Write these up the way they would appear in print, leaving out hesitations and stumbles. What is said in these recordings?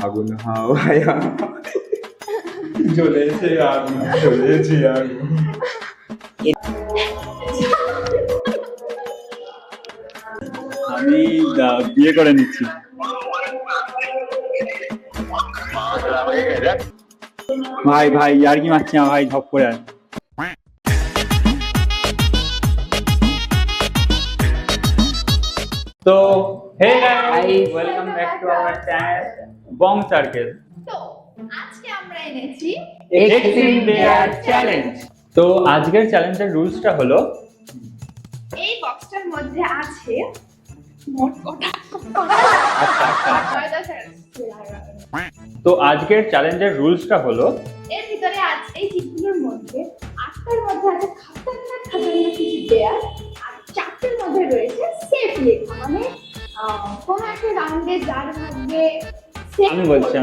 আগুন হাওয়ায়া জ্বলেছে আগুন জ্বলেছে আগুন। আমি বিয়ে করে নিচ্ছি। ভাই ভাই আর কি মারছি না ভাই, ঝপ করে আছে। তো hey guys, welcome back to our channel Bong Circle. তো আজকে আমরা এনেছি এক্সট্রিম ডেয়ার চ্যালেঞ্জ। তো আজকের চ্যালেঞ্জের রুলসটা হলো, এই বক্সটার মধ্যে আছে মোট কটা তো আজকের চ্যালেঞ্জের রুলসটা হলো, এর ভিতরে আছে এই চিপগুলোর মধ্যে 8টার মধ্যে আছে খাতারনাক কিছু ডেয়ার, আর 4টার মধ্যে রয়েছে সেফ লেখা, মানে কোন একটা রাউন্ডে যার ভাগ্যে সেফ আমি বলছি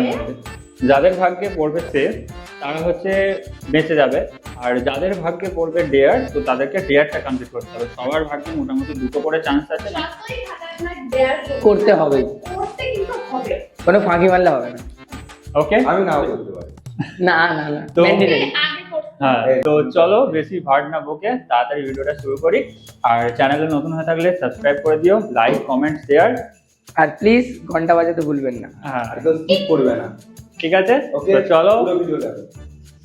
যাদের ভাগ্যে পড়বে সেফ তারা হচ্ছে বেঁচে যাবে, আর যাদের ভাগ্যে পড়বে ডেয়ার তো তাদেরকে ডেয়ারটা কমপ্লিট করতে হবে। সবার ভাগ্যে মোটামুটি 2টো করে চান্স আছে না, যতই খাতারনাক ডেয়ার করতে হবে, করতে কিন্তু হবে। কোনো ফাঁকি মারলে হবে না। ওকে, আমি নাও করতে পারি। না না না, তো mandatory। আগে করতে হ্যাঁ, তো চলো বেশি ভাট না বকে তাড়াতাড়ি ভিডিওটা শুরু করি। আর চ্যানেলে নতুন হয়ে থাকলে সাবস্ক্রাইব করে দিও, লাইক কমেন্ট শেয়ার, আর প্লিজ ঘন্টা বাজাতে ভুলবেন না। হ্যাঁ একদম স্কিপ করবে না। ঠিক আছে, ওকে, তো চলো পুরো ভিডিও দেখো।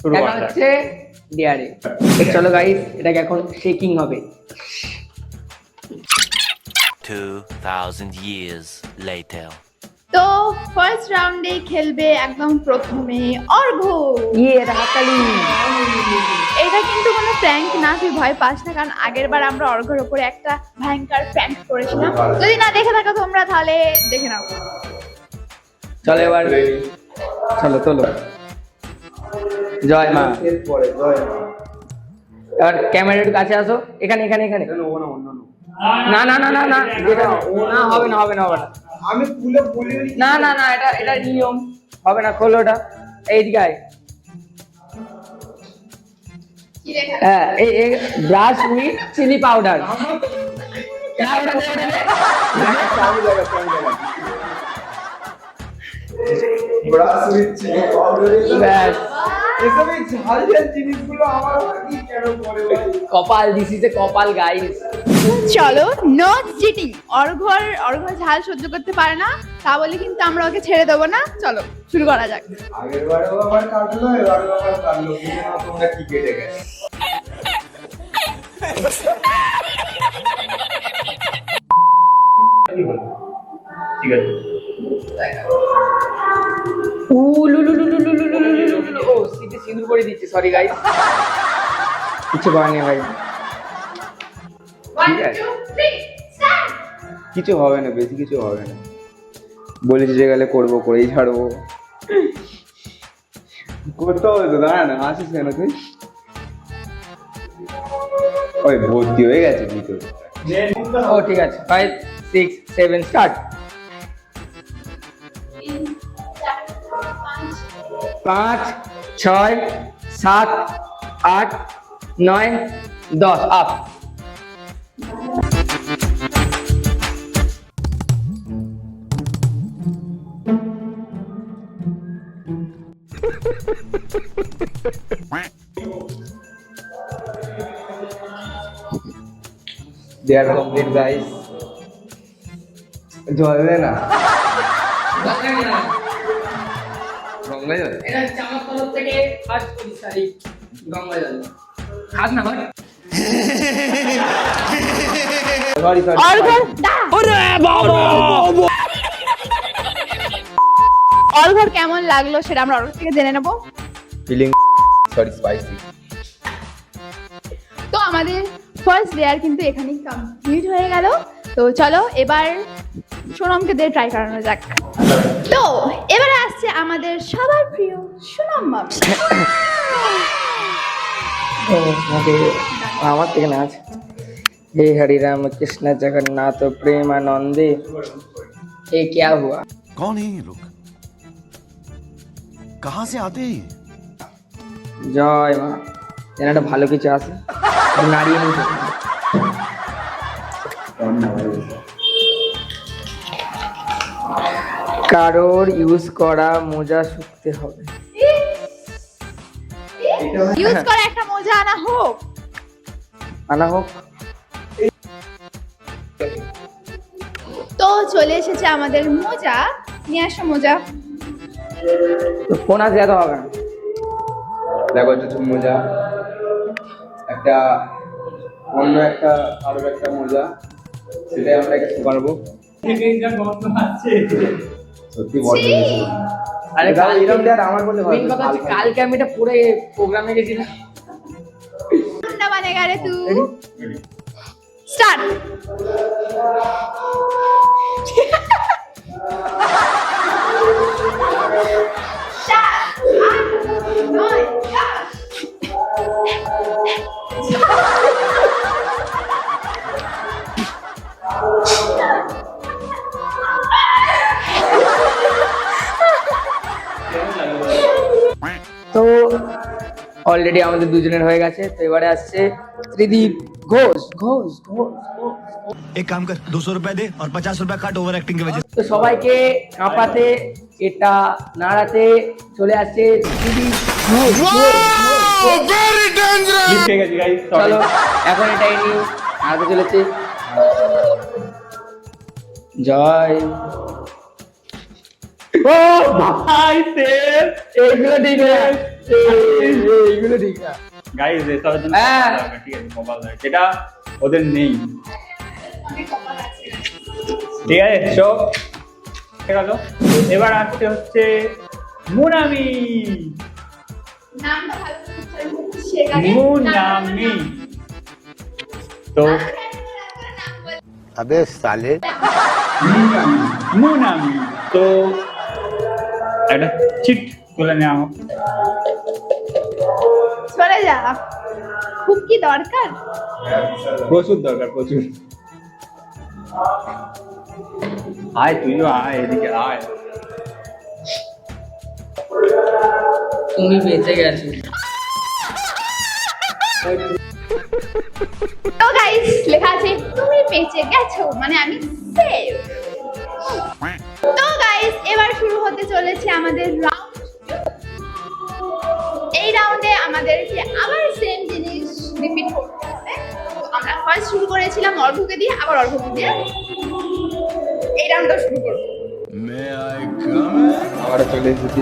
শুরু দেখা করা যাক। হচ্ছে ডিয়ারে। চলো গাইস, এটাকে এখন শেকিং হবে। 2000 years later. তো ফার্স্ট রাউন্ডে খেলবে একদম প্রথমে অর্ঘ্য। এটা হাততালি। এটা কিন্তু কোনো প্র্যাঙ্ক না, তুই ভয় পাস না, কারণ আগের বার আমরা অর্ঘ্যের উপরে একটা ভয়ঙ্কর প্র্যাঙ্ক করেছিলাম। যদি না দেখে থাকো তোমরা তাহলে দেখে নাও। চলো এবার, চলো চলো। জয় মা। এরপরে জয় মা। এবার ক্যামেরার কাছে আসো, এখানে এখানে এখানে। এটা নেবো না, অন্য নেবো। না না না না না, যেটা না হবে না হবে না হবে না। আমি খুলে বলি না না না, এটা এটা নিয়ম হবে না। খোলো ওটা, এইদিকে আয়। কি লেখা? হ্যাঁ, এই brush with chilli powder. Brush with chilli powder. ব্যাস, এসব এই ঝাল ঝাল জিনিসগুলো আমার কি কেন করে ভাই? কপাল, দিস ইজ এ কপাল গাইস। চলো, নো চিটিং। অর্ঘ্য ঝাল সহ্য করতে পারে না, তা বলে কিন্তু আমরা ওকে ছেড়ে দেবো না। চলো শুরু করা যাক। আগের বারেও আবার কাটলো, এবারেও আবার কাটলো। কিন্তু না, তোমরা কি কেটে গেছে? ঠিক আছে, ও সিটি সিঁদুর করে দিচ্ছি, সরি গাইস। কিছু করেনি ভাই, 1 2 3 স্টার্ট। কিছু হবে না, বেশি কিছু হবে না। বলেছি যে গেলে করবো, করেই ছাড়বো। করতে হবে তো, দাঁড়া না, আসিস কেন তুই? ওই ভর্তি হয়ে গেছে ভিতরে। ও ঠিক আছে। 5 6 7 start. 5 6 7 8 9 10 up. They are complete, guys. জল দে না। গঙ্গা জল? এটা হচ্ছে আমার তরফ থেকে ফার্স্ট পরিষ্কারি গঙ্গা জল। খাস না ভাই। Sorry sorry. অর্ঘ্যর কেমন লাগলো সেটা আমরা অর্ঘ্য থেকে জেনে নেবো। Feeling sorry spicy. তো আমাদের ফার্স্ট ডেয়ার কিন্তু এখানেই কমপ্লিট হয়ে গেল। তো চলো এবার সোনমকে দিয়ে ট্রাই করানো যাক। তো এবারে আসছে আমাদের সবার প্রিয় সোনম মামি। আমার থেকে না আছে। हे हरि राम कृष्ण जगन्नाथ प्रेमानंदे। ये क्या हुआ? कौन है ये लोग? कहाँ से आते हैं? জয় মা। যেন একটা ভালো কিছু আছে, নাড়িয়ে নিতে। কারোর ইউজ করা মোজা শুকতে হবে। ইউজ করা একটা মোজা আনা হোক। আনা হোক। তো চলে এসেছে আমাদের মোজা, নিয়ে আসো মোজা। তো ফোন আছে এত হবে না। দেখো হচ্ছে মোজা, একটা অন্য একটা আরো একটা মোজা, সেটাই আমরা একে পারবো। সত্যি বড় ছি! আরে এরকম দেখ আমার বলতে মেন কথা হচ্ছে কালকে আমি এটা পরে প্রোগ্রামে গেছিলাম। মুন্ডা বানেগা রে তু। স্টার্ট। তো অলরেডি আমাদের দুজনের হয়ে গেছে। তো এবারে আসছে ত্রিদীপ ঘোষ। ঘোষ ঘোষ ঘোষ। एक काम कर 200 रुपए दे और 50 रुपए काट ओवर एक्टिंग की वजह से। তো সবাইকে কাঁপাতে, এটা নাড়াতে চলে আসছে ত্রিদীপ ঘোষ। ঠিক আছে গাইস, চলো এখন এটাই নিয়ে আগে চলেছে। জয়। ও ভাই সেভ। এইগুলো ঠিক না, এইগুলো ঠিক না। গাইস এসবের জন্য হ্যাঁ। ঠিক আছে, মোবাইল নাই, সেটা ওদের নেই। ঠিক আছে, সো গেল। এবার আসছে হচ্ছে মুনামি। নামটা ভালো করে উচ্চারণ করতে শেখাবে। মুনামি। তো अबे साले মুনামি, তো একটা চিট তুলে নেওয়া হোক। চলে যা, খুব কি দরকার? প্রচুর দরকার, প্রচুর। আয় তুইও আয়, এদিকে আয়। তুমি বেঁচে গেছো। তো গাইস লেখা আছে তুমি বেঁচে গেছো, মানে আমি সেভ। তো গাইস এবার শুরু হতে চলেছে আমাদের রাউন্ড। এই রাউন্ডে আমাদেরকে আবার সেম জিনিস রিপিট করতে হবে। তো আমরা ফার্স্ট শুরু করেছিলাম অর্ঘ্যকে দিয়ে, আবার অর্ঘ্যকে দিয়ে এই রাউন্ডটা শুরু করব। আমরা চলে এসেছি।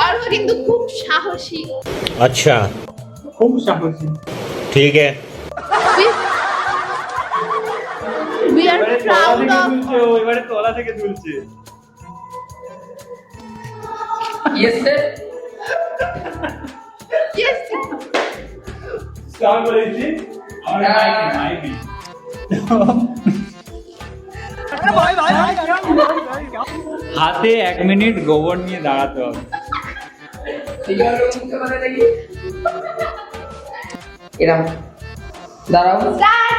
অর্ঘ্য কিন্তু খুব সাহসী। अच्छा খুব সাহসী। ठीक है We are এবারে তলা proud থেকে of তুলছে ও, এবারে তলা থেকে তুলছে। Yes sir. yes. স্টার্ট করেছি আমরা মাইকি। হাতে 1 মিনিট গোবর নিয়ে দাঁড়াতে হবে। ঠিক আছে মুখে কথা দেখি। এরকম দাঁড়াও। Start.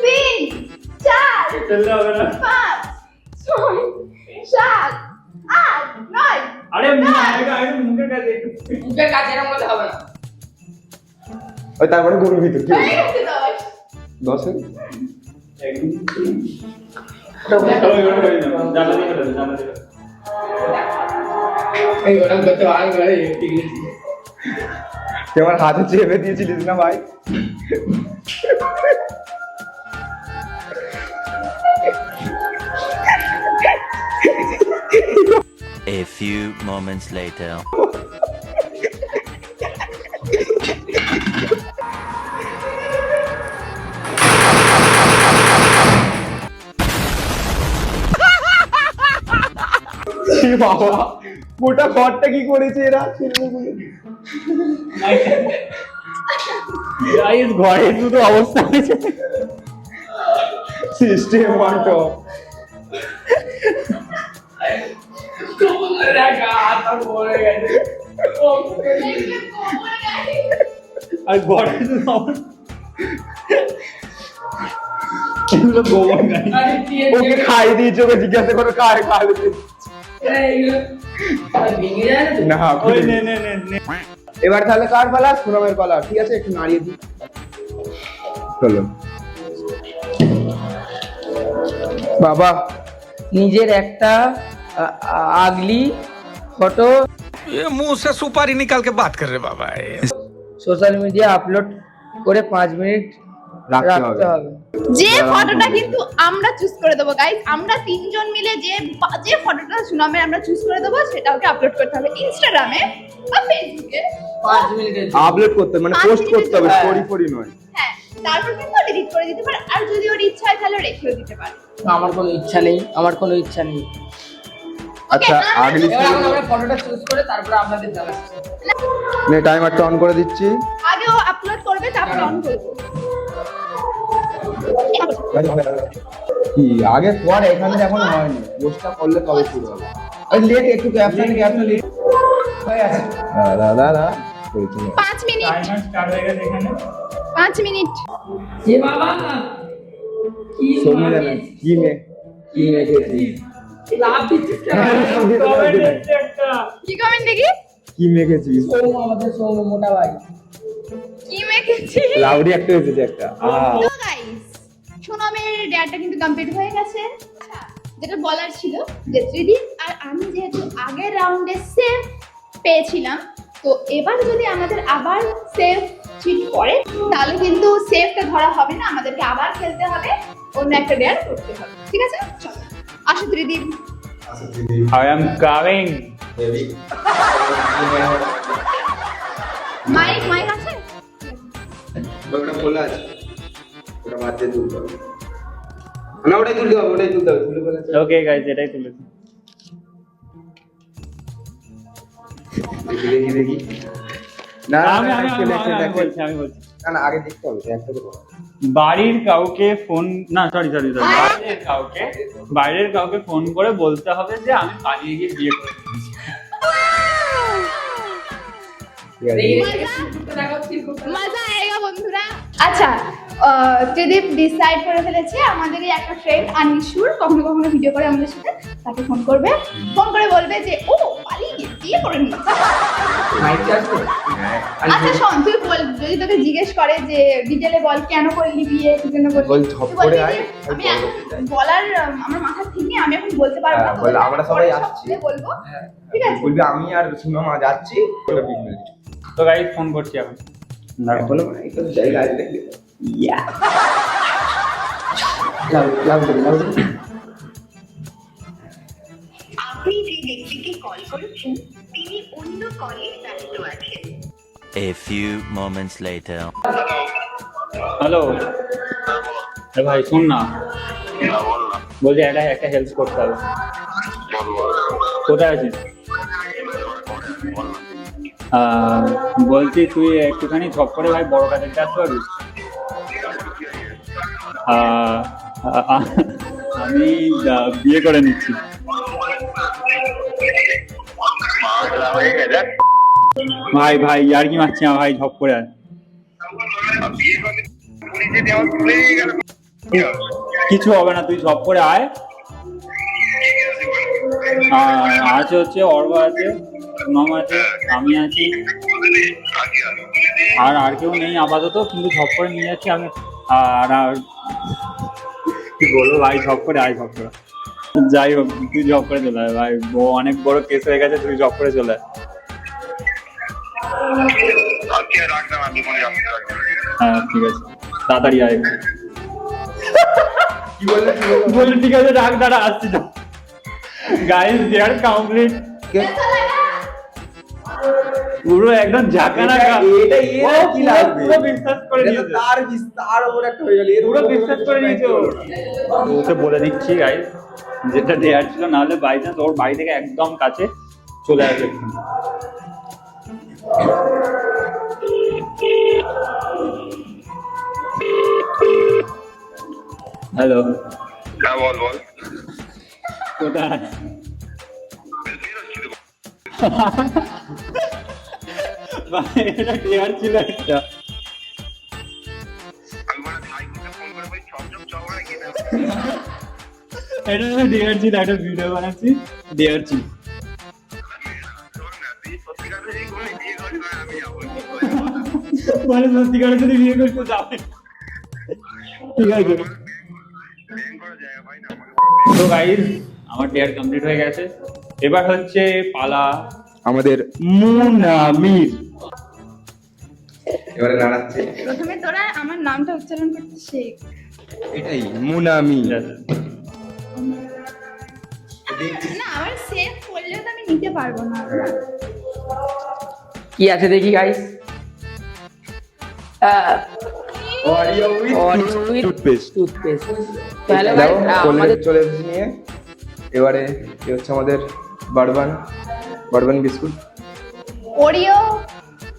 3 4 চলতে হবে না। 5 6 7 8 9 আরে মুখের কাছে একটু। মুখের কাছে এরকম করতে হবে না। ওই তারপরে গরুর ভিতর কি হয়ে গেছে 10। 10 এই ওরকম করতে ভালো করে ঠিক আছে। তুই আমার হাতে চেপে দিয়েছিলিস না ভাই? A few moments later. বাবা গোটা ঘরটা কি করেছে এরা? গাইস ঘরে শুধু অবস্থা হয়েছে। System one top. আর ঘরে শুধু অবস্থা। এগুলো গোবর গাইস। ওকে খাই দিয়েছে, ওকে জিজ্ঞাসা করো কার খাই দিয়েছে। ভেঙে যায় না তো? না ওই নে নে নে নে। এবার তাহলে কার পালা? সুনামের পালা। ঠিক আছে, একটু নাড়িয়ে দিই। চলো বাবা নিজের একটা আগলি ফটো ये मुंह से सुपारी निकाल के बात कर रहे बाबा সোশ্যাল মিডিয়া আপলোড করে 5 মিনিট রাখতে রাখতে হবে। হবে। যে ফটোটা কিন্তু আমরা চুজ করে দেবো গাইস, আমরা তিনজন মিলে যে ফটোটা সুনামের আমরা চুজ করে দেবো সেটা ওকে আপলোড করতে হবে ইনস্টাগ্রামে বা ফেসবুকে। 5 মিনিটের আপলোড করতে মানে 5 পোস্ট করতে হবে, মিনিটের স্টোরি ফরি নয়। হ্যাঁ, তারপর কিন্তু ডিলিট করে দিতে পারে, আর যদি ওর ইচ্ছা হয় তাহলে রেখেও দিতে পারে। আমার কোনো ইচ্ছা নেই, আমার কোনো ইচ্ছা নেই। আচ্ছা আগলি এবার আমরা ফটোটা চুজ করে তারপরে আপনাদের জানাচ্ছি। নে টাইমারটা অন করে দিচ্ছি। আগে ও আপলোড করবে তারপর অন করবো। কি আগে পর এখানে এখনো হয়নি, পোস্টটা করলে তবে শুরু হবে। ওই লেট একটু ক্যাপশন লেট হয়ে আছে। দাদা করেছি 5 মিনিট, টাইমার স্টার্ট হয়ে গেছে এখানে। 5 মিনিট। এ বাবা কি সময় জানা কি মেখেছি লাভ দিচ্ছে কমেন্ট এসেছে একটা। কি কমেন্ট দেখি? কি মেখেছি সৌম, আমাদের সৌম মোটা ভাই। কি মেখেছি? লাউডি একটা এসেছে একটা তো গাইস, সুনামের ডেয়ারটা কিন্তু কমপ্লিট হয়ে গেছে। আচ্ছা, যেটা বলার ছিল যে ত্রিদীপ আর আমি যেহেতু আগের রাউন্ডে সেফ পেয়েছিলাম, তো এবার যদি আমাদের আবার সেফ চিট করে তাহলে কিন্তু সেফটা ধরা হবে না, আমাদেরকে আবার খেলতে হবে, অন্য একটা ডেয়ার করতে হবে। ঠিক আছে, চলো আসো Tridip. I am coming. Mic আছে? ওটা খোলা আছে, ওটা বাদ দিয়ে তুলতে হবে না, ওটাই তুলতে হবে, তুলে ফেলেছে। ওকে গাইস, এটাই তুলেছি। দেখি না আমি বলছি না আগে দেখতে হবে একটা তো বলো। বাড়ির কাউকে ফোন না সরি বাইরের কাউকে ফোন করে বলতে হবে যে আমি পালিয়ে গিয়ে বিয়ে করব। ঠিক আছে। মজা আয়েগা বন্ধুরা। আচ্ছা, ত্রিদীপ ডিসাইড করে ফেলেছে আমাদেরই একটা ফ্রেন্ড আনিসুর কখনো কখনো ভিডিও করে আমাদের সাথে, তাকে ফোন করে বলবে যে ও পালিয়ে গিয়ে বিয়ে করে নি। আচ্ছা শোন, তুই বল, যদি তোকে জিজ্ঞেস করে যে ডিটেলে বল কেন করলি বিয়ে, কি জন্য করলি, বল ঝপ তুই করে বলবি আয়, যে, আমি এখন বলার আমার মাথা ঠিক নেই, আমি এখন বলতে পারবো না, হ্যাঁ, বল, আমরা সবাই পরে আসছি। সবসময় বলবো। ঠিক আছে, বলবি আমি আর সুনাম আজ যাচ্ছি, ওটা বিগমেল তো গাইস ফোন করছি এখন। এখনো একটু জায়গা আছে দেখবি। আপনি যে ব্যক্তিকে কল করেছেন তিনি অন্য কলে ব্যস্ত আছেন। A few moments later. Hello ভাই, শোন না, বলছি একটা হেল্প করতে হবে। কোথায় আছিস? বলছি তুই একটুখানি ঝপ করে ভাই বড় কাজেরটা আসতে পারবি? আমি বিয়ে করে নিচ্ছি। ভাই আর কি মারছি না ভাই, ঝপ করে আয়। কিছু হবে না, তুই ঝপ করে আয়। আছে হচ্ছে অর্ঘ আছে, সুনাম আছে, আমি আছি, আর কেউ নেই আপাতত, কিন্তু ঝপ করে নিয়ে যাচ্ছি আমি। আর কি বলবো ভাই, ঝপ করে আয়, ঝপ করে। যাই হোক তুই ঝপ করে চলে আয় ভাই, অনেক বড় কেস হয়ে গেছে, তুই ঝপ করে চলে আয়। হ্যাঁ ঠিক আছে, তাড়াতাড়ি আয়। কি বললে বললি ঠিক আছে, রাখ, দাঁড়া আসছি। গাইস দেয়ার কমপ্লিট, পুরো একদম ঝাঁকানা। এটা এর কি লাগবে? পুরো বিশ্বাস করে নিয়েছে, তার উপর একটা হয়ে গেল, পুরো বিশ্বাস করে নিয়েছে। ওকে বলে দিচ্ছি গাইস, যেটা দেয়ার ছিল, নাহলে বাই চান্স ওর বাড়ি থেকে একদম কাছে চলে আসে। হ্যালো, হ্যাঁ বল কোথায়? ভাই এটা ক্লিয়ার ছিল একটা। এটা ডিয়ার ছিল, একটা ভিডিও বানাচ্ছি, ডিয়ার ছিল। মানে সত্যিকারে যদি বিয়ে করতে যাবে, ঠিক আছে তো গাইস আমার ডেয়ার কমপ্লিট হয়ে গেছে, এবার হচ্ছে পালা আমাদের মুনামির। এবারে নাড়াচ্ছে, প্রথমে তোরা আমার নামটা উচ্চারণ করতে শেখ। এটাই মুনামি। না আমার সেফ করলেও তো আমি নিতে পারবো না। কি আছে দেখি guys. Oreo with toothpaste. Toothpaste. তাহলে ভাই দেখো আমাদের কোলগেট চলে এসেছে নিয়ে। এবারে কি হচ্ছে আমাদের বারবান বিস্কুট। ওরিও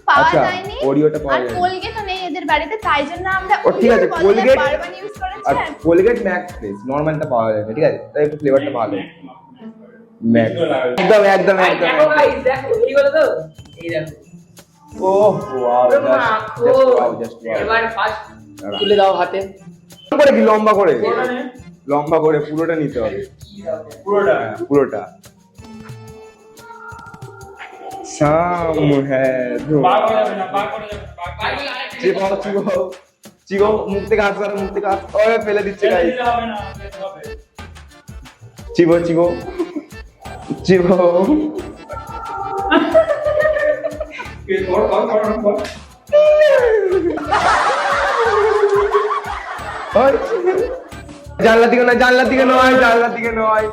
পাওয়া আচ্ছা, যায়নি, ওরিওটা পাওয়া আর যায়নি। কোলগেটও নেই এদের বাড়িতে, তাই জন্য আমরা ও ঠিক আছে, কোলগেট বারবার ইউজ করেছি। আর কোলগেট ম্যাক্স ফ্রেশ, নরমালটা পাওয়া যায় না, ঠিক আছে? তাই একটু ফ্লেভারটা ভালো ম্যাক্স। একদম একদম একদম। দেখো গাইস, দেখো এই হলো তো, এই দেখো। ওহ ওয়াও, মাখো। Just wow. এবার ফার্স্ট তুলে দাও হাতে। করে কি লম্বা করে, লম্বা করে পুরোটা নিতে হবে, পুরোটা। শাম হ্যাঁ ধো। চিগো মুখ থেকে হাত করে, মুখ থেকে হাত ওরে ফেলে দিচ্ছে গাইস। চিগো চিগো চিগো। জানলার দিকে নয়, জানলার দিকে নয়, জানলার দিকে নয়।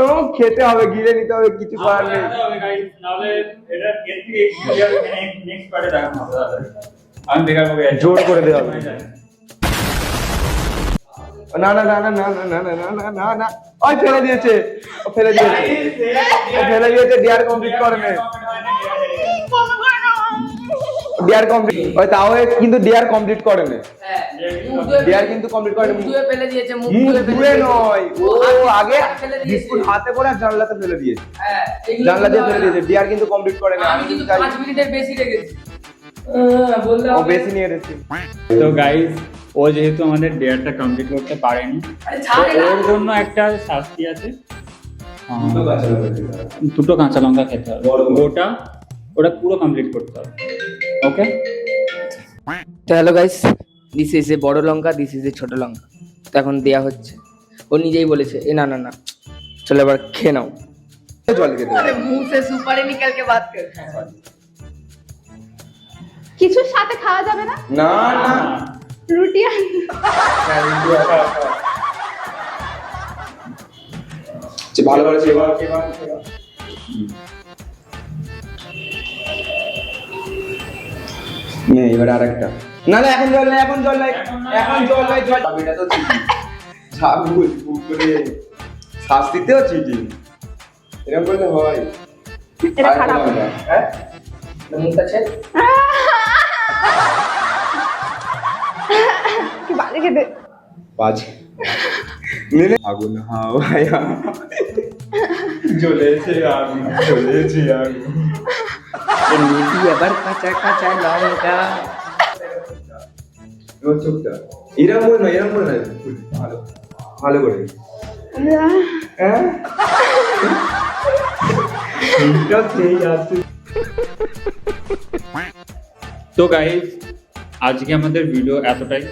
ও খেতে হবে, গিলে নিতে হবে, কিছু করার নেই। জোর করে দেওয়া হবে। না না না না না না না না না না না, ওই ফেলে দিয়েছে, ও ফেলে দিয়েছে, ও ফেলে দিয়েছে। ডিয়ার কমপ্লিট করে নে, ডিয়ার কমপ্লিট। ওই তাও কিন্তু ডিয়ার কমপ্লিট করে নে, হ্যাঁ, ডিয়ার কিন্তু কমপ্লিট করে নে। মুখ ধুয়ে ফেলে দিয়েছে, মুখ মুখ ধুয়ে ফেলে ধুয়ে দিয়েছে। নয়, ও আগে ফেলে দিয়েছে। বিস্কুট হাতে করে আর জানলাতে ফেলে দিয়েছে, হ্যাঁ, এগুলো জানলা দিয়ে কিন্তু ফেলে দিয়েছে। ডিয়ার কিন্তু কমপ্লিট করে না। আমি কিন্তু 5 মিনিটের বেশি রেখেছি। বললে ও হবে। বেশি নিয়ে এসেছে। তো গাইস ও যেহেতু আমাদের ডেয়ারটা কমপ্লিট করতে পারেনি, আরে তো ছাড় না। ওর জন্য একটা শাস্তি আছে। দুটো কাঁচা লঙ্কা খেতে হবে, ওটা পুরো কমপ্লিট করতে হবে। ওকে, তো hello guys, this is a বড় লঙ্কা, দিস ইজ এ ছোট লঙ্কা। তো এখন দেয়া হচ্ছে, ও নিজেই বলেছে এ না না না, চলো এবার খেয়ে নাও। জল খেতে হবে। মুহ সে সুপারি নিকল কে বাত কর। কিছুর সাথে খাওয়া যাবে না, না না, রুটি আর ভালো ভালো সেবা। নে এবারে আরেকটা। না না এখন জল নাই, এখন জল নাই, এখন জল নাই, জল। এটা তো চিটিং, ছাগল পুকুরে শাস্তিতেও চিটিং, এরকম করলে হয়? এটা খারাপ। হ্যাঁ মুখটা ছেড়ে কি বাজে খেতে। বাজে নে আগুন হাওয়ায়া জ্বলেছে আগুন, জ্বলেছে আগুন। নিবি আবার কাঁচা কাঁচা লঙ্কা। ওর চোখটা এরকম বল না, এরকম বল না, ভালো ভালো করে। হ্যাঁ এটা সেই আছে। তো গাইস আজকে আমাদের ভিডিও এতটাই।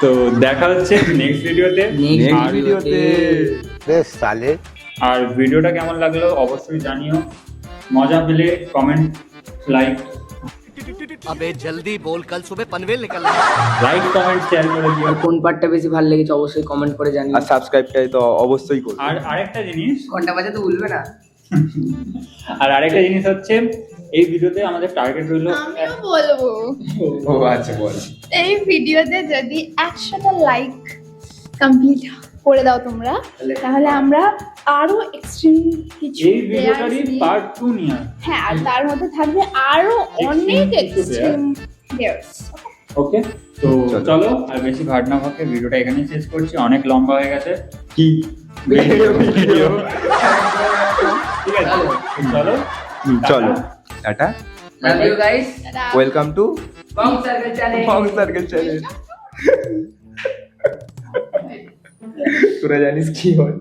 তো দেখা হচ্ছে নেক্সট ভিডিওতে। নেক্সট ভিডিওতে। আর ভিডিওটা কেমন লাগলো অবশ্যই জানিও, মজা পেলে কমেন্ট, লাইক अबे जल्दी बोल, कल सुबह पनवेल निकलना। লাইক কমেন্ট শেয়ার করে দিও। আর কোন পার্টটা বেশি ভালো লেগেছে অবশ্যই কমেন্ট করে জানিও। আর সাবস্ক্রাইবটাই তো অবশ্যই করুন। আর আরেকটা জিনিস, ঘন্টা বাজে তো ভুলবে না। আর আরেকটা জিনিস হচ্ছে এই ভিডিওতে আমাদের টার্গেট রইলো আমিও বলবো, ও আচ্ছা বল। এই ভিডিওতে যদি 100টা লাইক কমপ্লিট করে দাও তোমরা, তাহলে আমরা আরো এক্সট্রিম কিছু এই ভিডিওটারই players নিয়ে- পার্ট 2 নিয়ে আসবো। হ্যাঁ, আর তার মধ্যে থাকবে আরো অনেক কিছু এক্সট্রিম প্লেয়ার্স। ওকে, তো চলো আর বেশি ভাট না ভাবকে ভিডিওটা এখানেই শেষ করছি, অনেক লম্বা হয়ে গেছে। কি ভিডিও ঠিক আছে, চলো চলো tata, love you guys, welcome to Bong Circle channel. Bong Circle channel. তোরা জানিস কি হয়?